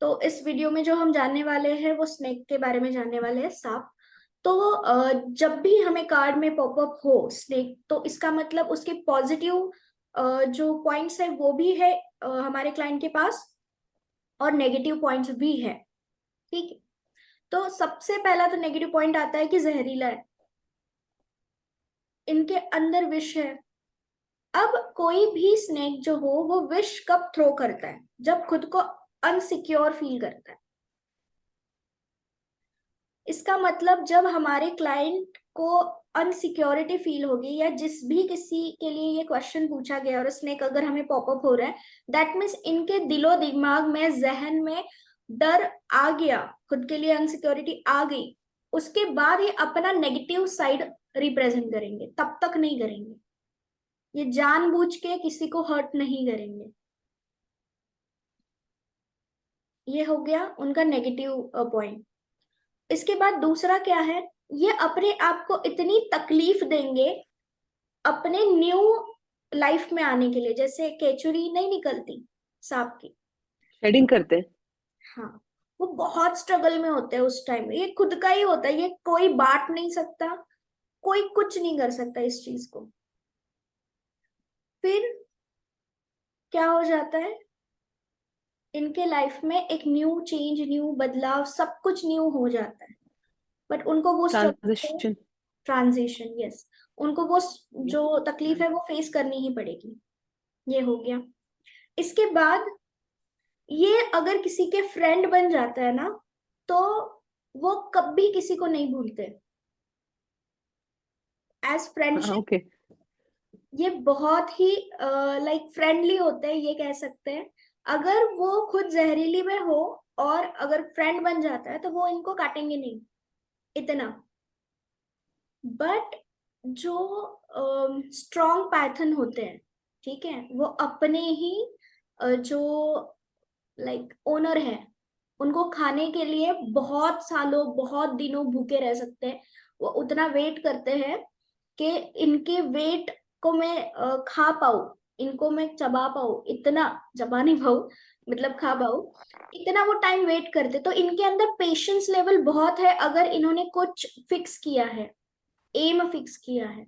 तो इस वीडियो में जो हम जानने वाले हैं वो स्नेक के बारे में जानने वाले हैं, सांप। तो जब भी हमें कार्ड में पॉपअप हो स्नेक, तो इसका मतलब उसके पॉजिटिव जो पॉइंट्स है वो भी है हमारे क्लाइंट के पास, और नेगेटिव पॉइंट्स भी है। ठीक है। तो सबसे पहला तो नेगेटिव पॉइंट आता है कि जहरीला है, इनके अंदर विष है। अब कोई भी स्नेक जो हो वो विश कब थ्रो करता है? जब खुद को अनसिक्योर फील करता है। इसका मतलब जब हमारे क्लाइंट को अनसिक्योरिटी फील होगी, या जिस भी किसी के लिए ये क्वेश्चन पूछा गया और स्नेक अगर हमें पॉपअप हो रहा है, दैट मीन्स इनके दिलो दिमाग में, जहन में डर आ गया, खुद के लिए अनसिक्योरिटी आ गई। उसके बाद ये अपना नेगेटिव साइड रिप्रेजेंट करेंगे, तब तक नहीं करेंगे। ये जानबूझ के किसी को हर्ट नहीं करेंगे। ये हो गया उनका नेगेटिव पॉइंट। इसके बाद दूसरा क्या है, ये अपने आप को इतनी तकलीफ देंगे अपने न्यू लाइफ में आने के लिए। जैसे केचुरी नहीं निकलती सांप की, शेडिंग करते हैं। हाँ, वो बहुत स्ट्रगल में होते हैं उस टाइम। ये खुद का ही होता है, ये कोई बांट नहीं सकता, कोई कुछ नहीं कर सकता इस चीज को। फिर क्या हो जाता है, इनके लाइफ में एक न्यू चेंज, न्यू बदलाव, सब कुछ न्यू हो जाता है। बट उनको वो स्ट्रगल, ट्रांजिशन। ट्रांजिशन, यस, उनको वो जो तकलीफ है वो फेस करनी ही पड़ेगी। ये हो गया। इसके बाद ये अगर किसी के फ्रेंड बन जाता है ना, तो वो कभी किसी को नहीं भूलते। As friendship okay. ये बहुत ही लाइक फ्रेंडली होते हैं, ये कह सकते हैं। अगर वो खुद जहरीली में हो और अगर फ्रेंड बन जाता है तो वो इनको काटेंगे नहीं इतना। बट जो स्ट्रॉन्ग पैथन होते हैं, ठीक है, वो अपने ही जो लाइक ओनर है, उनको खाने के लिए बहुत सालों, बहुत दिनों भूखे रह सकते हैं। वो उतना वेट करते हैं कि इनके वेट को मैं खा पाऊँ, इनको मैं चबा पाऊँ, इतना चबा नहीं पाऊँ, मतलब खा पाऊँ, इतना वो टाइम वेट करते। तो इनके अंदर पेशेंस लेवल बहुत है, अगर इन्होंने कुछ फिक्स किया है, एम फिक्स किया है।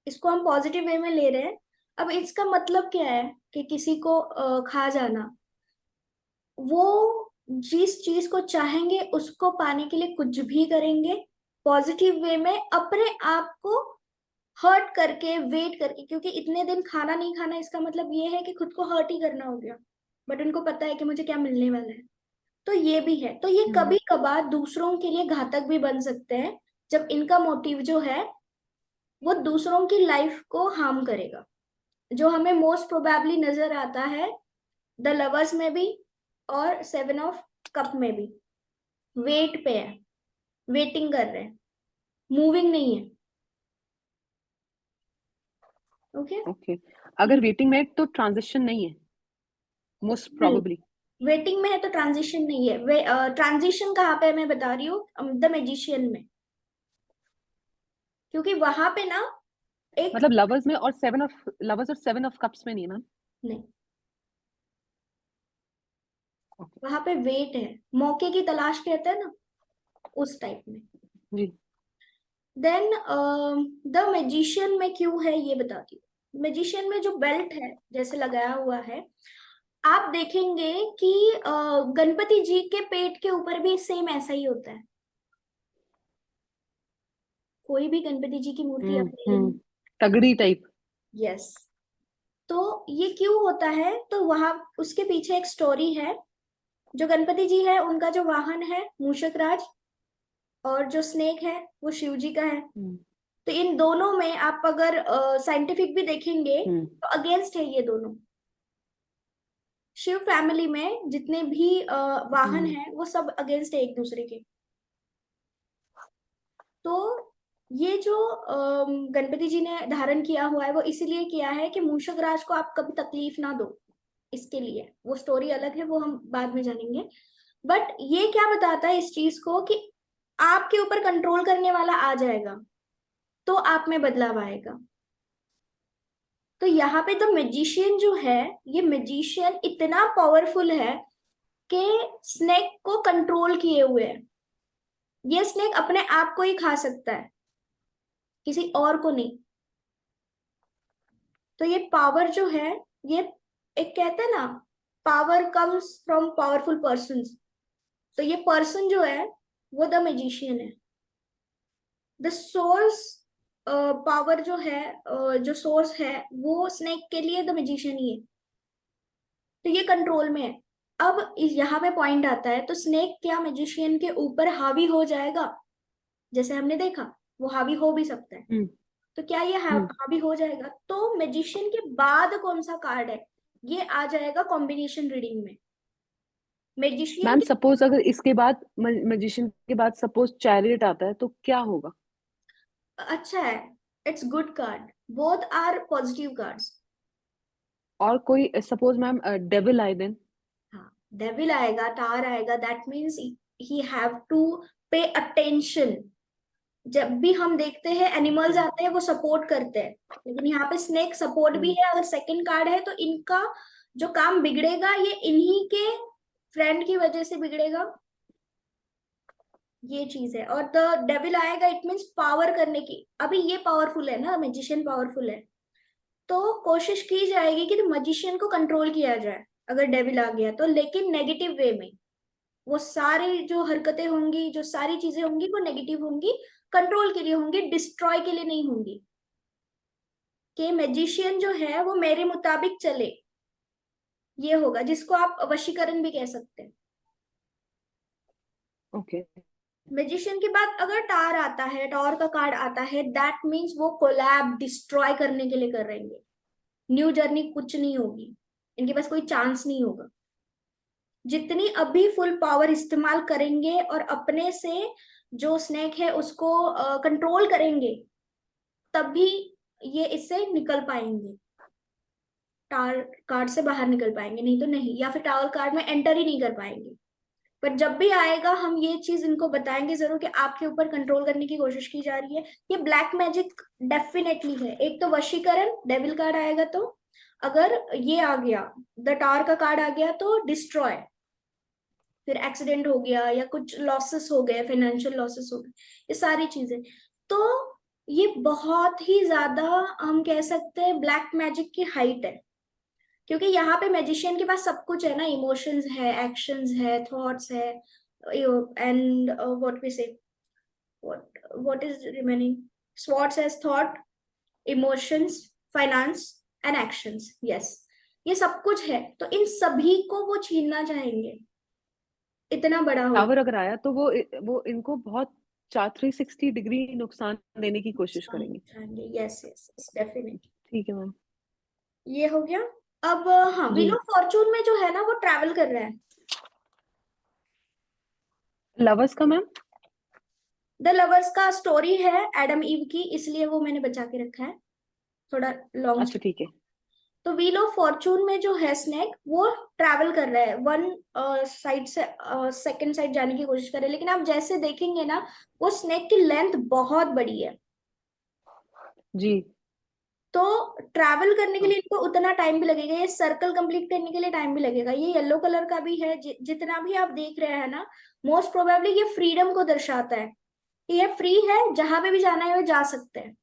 इसको हम पॉजिटिव वे में ले रहे हैं। अब इसका मतलब क्या है कि किसी को खा जाना, वो जिस चीज को चाहेंगे उसको पाने के लिए कुछ भी करेंगे, पॉजिटिव वे में, अपने आप को हर्ट करके, वेट करके। क्योंकि इतने दिन खाना नहीं खाना, इसका मतलब ये है कि खुद को हर्ट ही करना हो गया। बट उनको पता है कि मुझे क्या मिलने वाला है। तो ये भी है। तो ये कभी कभार दूसरों के लिए घातक भी बन सकते हैं, जब इनका मोटिव जो है वो दूसरों की लाइफ को हार्म करेगा। जो हमें मोस्ट प्रोबेबली नजर आता है द लवर्स में भी और सेवन ऑफ कप में भी। वेट पे है, वेटिंग कर रहे हैं, मूविंग नहीं है। ओके। ओके। अगर वेटिंग में है तो ट्रांजिशन नहीं है, मोस्ट नहीं, प्रोबेबली। वेटिंग में है तो ट्रांजिशन नहीं है। वे ट्रांजिशन कहाँ पे है मैं बता रही हूँ, द मैजिशियन में। क्योंकि वहां पे ना एक, मतलब लवर्स में और सेवन ऑफ कप्स में नहीं है मैम। नहीं, ओके। वहां पे वेट है, मौके की तलाश कहते हैं ना, उस टाइप में। जी। देन द मैजिशियन में क्यों है ये बताती हूँ। मैजिशियन में जो बेल्ट है जैसे लगाया हुआ है, आप देखेंगे कि गणपति जी के पेट के ऊपर भी सेम ऐसा ही होता है। कोई भी गणपति जी की मूर्ति आप ले हम्म। लेंगे। तगड़ी टाइप। यस। तो ये क्यों होता है, तो वहां उसके पीछे एक स्टोरी है। जो गणपति जी है उनका जो वाहन है मूषक राज, और जो स्नेक है वो शिव जी का है। हम्म। तो इन दोनों में आप अगर साइंटिफिक भी देखेंगे हम्म। तो अगेंस्ट है ये दोनों। शिव फैमिली में जितने भी वाहन हम्म। हैं वो सब अगेंस्ट है एक दूसरे के। तो ये जो गणपति जी ने धारण किया हुआ है वो इसीलिए किया है कि मूषक राज को आप कभी तकलीफ ना दो। इसके लिए वो स्टोरी अलग है, वो हम बाद में जानेंगे। बट ये क्या बताता है इस चीज को कि आपके ऊपर कंट्रोल करने वाला आ जाएगा तो आप में बदलाव आएगा। तो यहाँ पे द मैजिशियन जो है, ये मैजिशियन इतना पावरफुल है कि स्नेक को कंट्रोल किए हुए है। ये स्नेक अपने आप को ही खा सकता है, किसी और को नहीं। तो ये पावर जो है, ये एक कहते हैं ना, power comes from powerful person. तो ये पर्सन जो है वो द मैजिशियन है। द सोर्स पावर जो है, जो सोर्स है वो स्नेक के लिए द मैजिशियन ही है। तो ये कंट्रोल में है। अब यहाँ पे पॉइंट आता है, तो स्नेक क्या मैजिशियन के ऊपर हावी हो जाएगा? जैसे हमने देखा, वो हावी हो भी सकता है। हम्म। तो क्या ये हम्म। हावी हो जाएगा? तो मैजिशियन के बाद कौन सा कार्ड है, ये आ जाएगा कॉम्बिनेशन रीडिंग में। मैजिशियन मैम के, सपोज अगर इसके बाद मैजिशियन के बाद सपोज चैरियट आता है तो क्या होगा? अच्छा है, it's good card, both are positive cards. और कोई सपोज मैम डेविल आए दिन? हाँ, डेविल आएगा, टार आएगा, that means he have to pay attention. जब भी हम देखते हैं एनिमल्स आते हैं वो सपोर्ट करते हैं, लेकिन यहाँ पे स्नेक सपोर्ट भी हम्म। है। अगर सेकंड कार्ड है तो इनका जो काम बिगड़ेगा ये इन्हीं के फ्रेंड की वजह से बिगड़ेगा, ये चीज है। और द डेविल आएगा, इट मीन्स पावर करने की। अभी ये पावरफुल है ना, मैजिशियन पावरफुल है, तो कोशिश की जाएगी कि मैजिशियन को कंट्रोल किया जाए अगर डेविल आ गया तो, लेकिन नेगेटिव वे में। वो सारी जो हरकतें होंगी, जो सारी चीजें होंगी वो नेगेटिव होंगी, कंट्रोल के लिए होंगी, डिस्ट्रॉय के लिए नहीं होंगी। कि मैजिशियन जो है वो मेरे मुताबिक चले, ये होगा, जिसको आप वशीकरण भी कह सकते हैं। ओके। मैजिशियन के बाद अगर टार आता है, टावर का कार्ड आता है, दैट मीन्स वो कोलैब डिस्ट्रॉय करने के लिए कर रहेंगे। न्यू जर्नी कुछ नहीं होगी, इनके पास कोई चांस नहीं होगा। जितनी अभी फुल पावर इस्तेमाल करेंगे और अपने से जो स्नेक है उसको कंट्रोल करेंगे, तभी ये इससे निकल पाएंगे, टावर कार्ड से बाहर निकल पाएंगे, नहीं तो नहीं, या फिर टावर कार्ड में एंटर ही नहीं कर पाएंगे। पर जब भी आएगा हम ये चीज इनको बताएंगे जरूर कि आपके ऊपर कंट्रोल करने की कोशिश की जा रही है। ये ब्लैक मैजिक डेफिनेटली है। एक तो वशीकरण, डेविल कार्ड आएगा तो, अगर ये आ गया, द टावर का कार्ड आ गया तो डिस्ट्रॉय, फिर एक्सीडेंट हो गया या कुछ लॉसेस हो गए, फाइनेंशियल लॉसेस हो गए, ये सारी चीजें। तो ये बहुत ही ज्यादा हम कह सकते हैं ब्लैक मैजिक की हाइट है, क्योंकि यहाँ पे मैजिशियन के पास सब कुछ है ना, इमोशंस है, एक्शंस है, थॉट्स है, एंड व्हाट वी से, what is remaining, swords has thought, emotions, finance and actions, yes, ये सब कुछ है। तो इन सभी को वो छीनना चाहेंगे, इतना बड़ा हो। टावर अगर आया तो वो इनको बहुत 360 डिग्री नुकसान देने की कोशिश करेंगे। Yes yes definitely. ठीक है मैम। ये हो गया। अब हाँ, जी। व्हील ऑफ फॉर्चून में जो है ना वो ट्रैवल कर रहा है। लवर्स का मैम? द लवर्स का स्टोरी है एडम ईव की, इसलिए वो मैंने बचा के रखा है, थोड़ा लॉन्ग। अच्छा ठीक है। तो व्हील ऑफ फॉर्चून में जो है स्नेक वो ट्रैवल कर रहा है, वन साइड से सेकंड साइड जाने की कोशिश कर रहा है, लेकिन आप जैसे देखेंगे ना वो स्नेक की लेंथ बहुत बड़ी है। जी। तो ट्रैवल करने के हाँ। लिए इनको उतना टाइम भी लगेगा, ये सर्कल कंप्लीट करने के लिए टाइम भी लगेगा। ये येलो कलर का भी है, जितना भी आप देख रहे हैं ना, मोस्ट प्रोबेबली ये फ्रीडम को दर्शाता है कि ये फ्री है, जहां पे भी जाना है वो जा सकते हैं।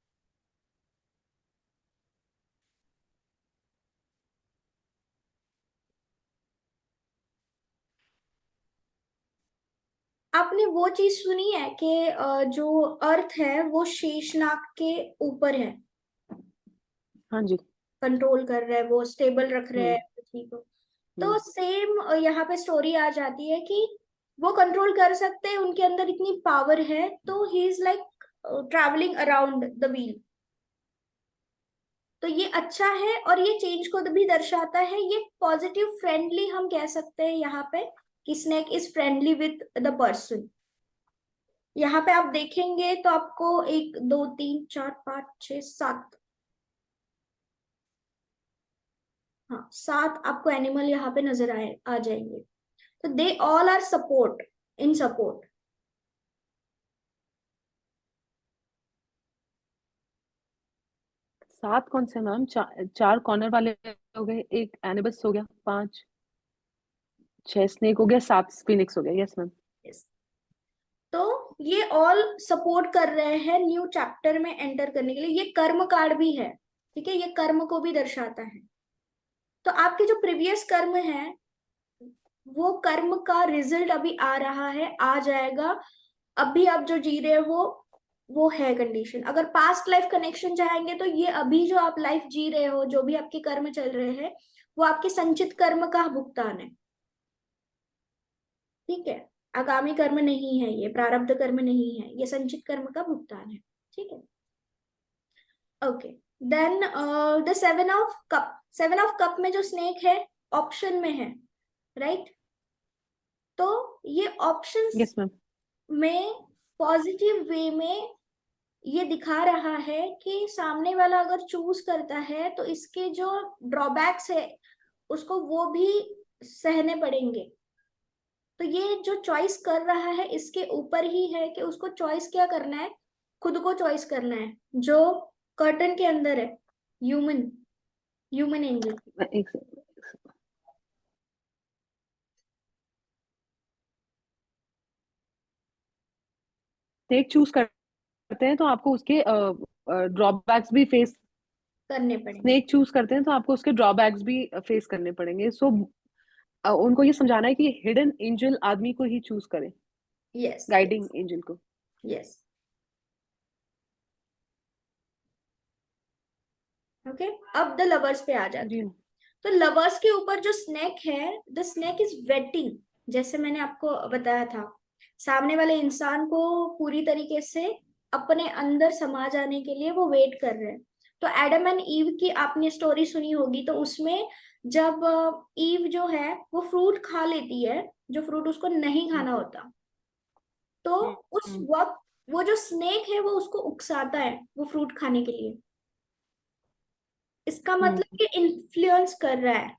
आपने वो चीज सुनी है कि जो अर्थ है वो शेषनाग के ऊपर है, हाँ जी। कंट्रोल कर रहा है, वो स्टेबल रख रहा है हम्म। पृथ्वी को। तो हम्म। सेम यहाँ पे स्टोरी आ जाती है कि वो कंट्रोल कर सकते हैं, उनके अंदर इतनी पावर है, तो he is like travelling around the wheel. तो ये अच्छा है, और ये चेंज को भी दर्शाता है, ये पॉजिटिव फ्रेंडली हम कह सकते हैं यहाँ पे, कि snake is friendly with the person. यहाँ पे आप देखेंगे तो आपको 1 2 3 4 5 6 7, हाँ 7 आपको एनिमल यहाँ पे नजर आए आ जाएंगे। तो they all are support, in support. 7 कौन से मैम? चार कॉर्नर वाले हो गए, एक एनिबस हो गया, 5 6 स्नेक हो गया, 7 स्पिनिक्स हो गया। Yes ma'am. Yes. तो ये ऑल सपोर्ट कर रहे हैं न्यू चैप्टर में एंटर करने के लिए। ये कर्म कार्ड भी है, ठीक है, ये कर्म को भी दर्शाता है। तो आपके जो प्रीवियस कर्म है, वो कर्म का रिजल्ट अभी आ रहा है, आ जाएगा। अभी आप जो जी रहे हो वो है कंडीशन। अगर पास्ट लाइफ कनेक्शन चाहेंगे तो ये अभी जो आप लाइफ जी रहे हो, जो भी आपके कर्म चल रहे हैं, वो आपके संचित कर्म का भुगतान है, ठीक है। आगामी कर्म नहीं है, ये प्रारब्ध कर्म नहीं है, ये संचित कर्म का भुगतान है, ठीक है। Okay, then the 7 of cup. 7 of cup में जो स्नेक है ऑप्शन में है, राइट। तो ये ऑप्शंस यस मैम। में पॉजिटिव वे में ये दिखा रहा है कि सामने वाला अगर चूज करता है तो इसके जो ड्रॉबैक्स है उसको वो भी सहने पड़ेंगे। तो ये जो चॉइस कर रहा है इसके ऊपर ही है कि उसको चॉइस क्या करना है, खुद को चॉइस करना है। जो कर्टन के अंदर है, ह्यूमन ह्यूमन एंजल। एक स्नेक चूज करते हैं तो आपको उसके ड्रॉबैक्स भी फेस करने पड़ेंगे। स्नेक चूज करते हैं तो आपको उसके ड्रॉबैक्स भी फेस करने पड़ेंगे। सो उनको ये समझाना है कि हिडन एंजल आदमी को ही चूज करे, यस गाइडिंग यस एंजल को। यस। ओके, अब द लवर्स पे आ जाते जी। हैं। तो लवर्स के ऊपर जो स्नेक है, द स्नेक इज वेटिंग। जैसे मैंने आपको बताया था, सामने वाले इंसान को पूरी तरीके से अपने अंदर समा जाने के लिए वो वेट कर रहे हैं। तो एडम एंड ईव की आपने स्टोरी सुनी होगी, तो उसमें जब ईव जो है वो फ्रूट खा लेती है, जो फ्रूट उसको नहीं खाना होता, तो उस हम्म। वक्त वो जो स्नेक है वो उसको उकसाता है वो फ्रूट खाने के लिए। इसका हम्म। मतलब कि इन्फ्लुएंस कर रहा है।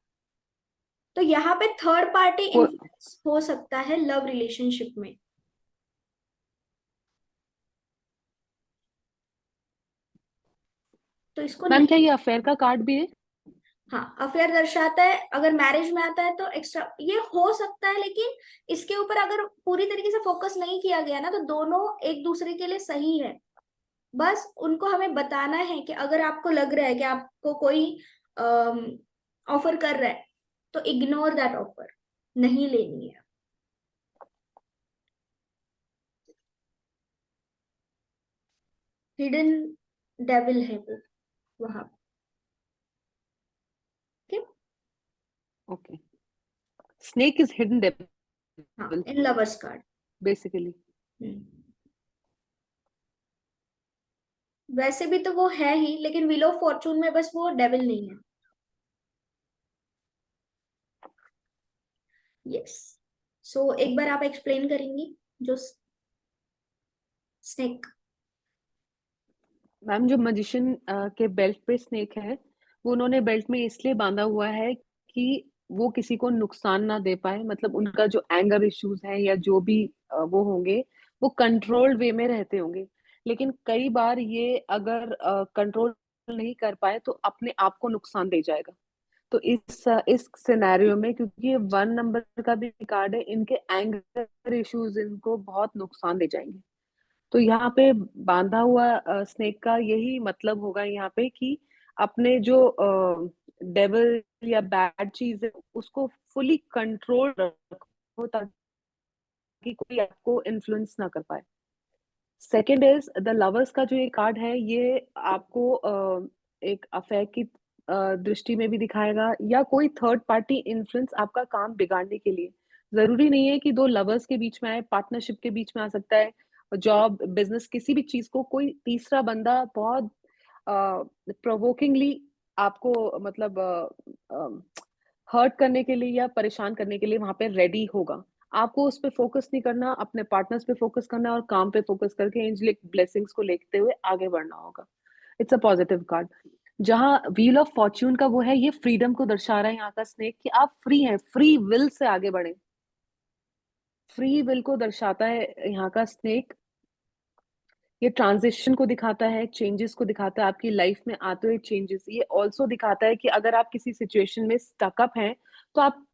तो यहाँ पे थर्ड पार्टी को- इन्फ्लुएंस हो सकता है लव रिलेशनशिप में। तो इसको मैम नहीं। क्या ये अफेयर का कार्ड भी है? हाँ, अफेयर दर्शाता है। अगर मैरिज में आता है तो एक्स्ट्रा ये हो सकता है, लेकिन इसके ऊपर अगर पूरी तरीके से फोकस नहीं किया गया ना, तो दोनों एक दूसरे के लिए सही है। बस उनको हमें बताना है कि अगर आपको लग रहा है कि आपको कोई ऑफर कर रहा है, तो इग्नोर दैट ऑफर, नहीं लेनी है। हिडन डेविल है वो वहां, ठीक। ओके। स्नेक इज हिडन हाँ, devil in lovers card. Basically. वैसे भी तो वो है ही, लेकिन व्हील ऑफ फॉर्चून में बस वो डेविल नहीं है। यस। सो एक बार आप एक्सप्लेन करेंगी जो स्नेक। मैम जो मजिशियन के बेल्ट पे स्नेक है, वो उन्होंने बेल्ट में इसलिए बांधा हुआ है कि वो किसी को नुकसान ना दे पाए। मतलब उनका जो एंगर इश्यूज है या जो भी वो होंगे, वो कंट्रोल्ड वे में रहते होंगे। लेकिन कई बार ये अगर कंट्रोल नहीं कर पाए तो अपने आप को नुकसान दे जाएगा। तो इस सिनेरियो में, क्योंकि ये 1 नंबर का भी कार्ड है, इनके एंगर इश्यूज इनको बहुत नुकसान दे जाएंगे। तो यहाँ पे बांधा हुआ स्नेक का यही मतलब होगा यहाँ पे कि अपने जो डेविल या बैड चीज है उसको फुली कंट्रोल रखो, ताकि कोई आपको इन्फ्लुएंस ना कर पाए। सेकेंड इज द लवर्स का जो ये कार्ड है, ये आपको एक अफेयर की दृष्टि में भी दिखाएगा, या कोई थर्ड पार्टी इन्फ्लुएंस आपका काम बिगाड़ने के लिए। जरूरी नहीं है कि दो लवर्स के बीच में आए, पार्टनरशिप के बीच में आ सकता है, जॉब बिजनेस किसी भी चीज को कोई तीसरा बंदा बहुत प्रोवोकिंगली आपको मतलब हर्ट करने के लिए या परेशान करने के लिए वहां पे रेडी होगा। आपको उस पे फोकस नहीं करना, अपने पार्टनर्स पे फोकस करना और काम पे फोकस करके एंजेलिक ब्लेसिंग्स को लेते हुए आगे बढ़ना होगा। It's a positive card. जहाँ व्हील ऑफ फॉर्च्यून का वो है, ये फ्रीडम को दर्शा रहा है यहाँ का स्नेक, कि आप फ्री हैं, फ्री विल से आगे बढ़े। फ्री विल को दर्शाता है यहाँ का स्नेक, ये ट्रांजिशन को दिखाता है, चेंजेस को दिखाता है, आपकी लाइफ में आते हुए चेंजेस। ये ऑल्सो दिखाता है कि अगर आप किसी सिचुएशन में स्टकअप हैं तो आप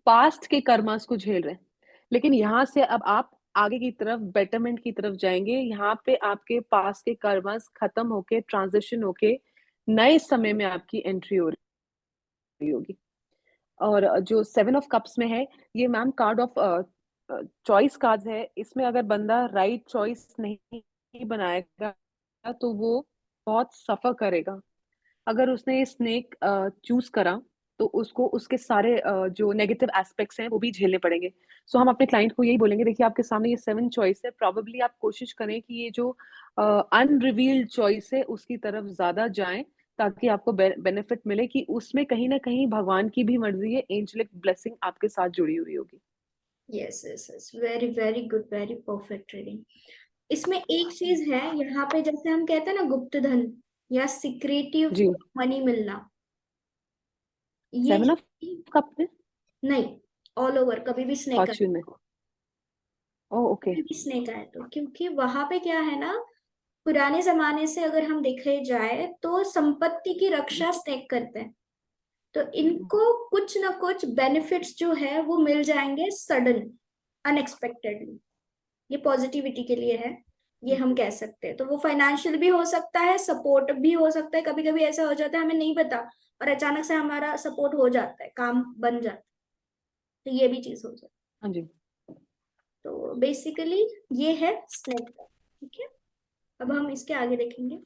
पास्ट के कर्मास को झेल रहे हैं, लेकिन यहाँ से अब आप आगे की तरफ, बेटरमेंट की तरफ जाएंगे। यहाँ पे आपके पास्ट के कर्मास खत्म होके, ट्रांजिशन होके नए समय में आपकी एंट्री हो रही होगी। और जो 7 ऑफ कप्स में है, ये ma'am card of choice cards है। इसमें अगर बंदा राइट चॉइस नहीं बनाएगा तो वो बहुत सफर करेगा। अगर उसने ये स्नेक चूज करा तो उसको उसके सारे जो नेगेटिव एस्पेक्ट्स हैं वो भी झेलने पड़ेंगे। सो हम अपने क्लाइंट को यही बोलेंगे, देखिए आपके सामने ये 7 चॉइस है, प्रॉबेबली आप कोशिश करें कि ये जो अनरिवील्ड चॉइस है उसकी तरफ ज्यादा जाएं, ताकि आपको बेनिफिट मिले कि उसमें कहीं ना कहीं भगवान की भी मर्जी है, एंजेलिक ब्लेसिंग आपके साथ जुड़ी हुई होगी। Yes yes yes, very very good, very perfect reading. इसमें एक चीज है यहाँ पे, जैसे हम कहते हैं ना गुप्त धन या सीक्रेटिव जी। मनी मिलना, ये 7 ऑफ कप में नहीं, ऑल ओवर कभी भी स्नेक आए, फॉर्च्यून में। ओ ओके। कभी भी स्नेक आए तो, क्योंकि वहां पे क्या है ना, पुराने जमाने से अगर हम देखे जाए तो संपत्ति की रक्षा स्नेक करते हैं। तो इनको कुछ ना कुछ बेनिफिट्स जो है वो मिल जाएंगे सडन, अनएक्सपेक्टेडली। ये पॉजिटिविटी के लिए है, ये हम कह सकते हैं। तो वो फाइनेंशियल भी हो सकता है, सपोर्ट भी हो सकता है। कभी कभी ऐसा हो जाता है हमें नहीं पता और अचानक से हमारा सपोर्ट हो जाता है, काम बन जाता है। तो ये भी चीज हो जाती है। हाँ जी। तो बेसिकली ये है स्नेक का। ठीक है, अब हम इसके आगे देखेंगे।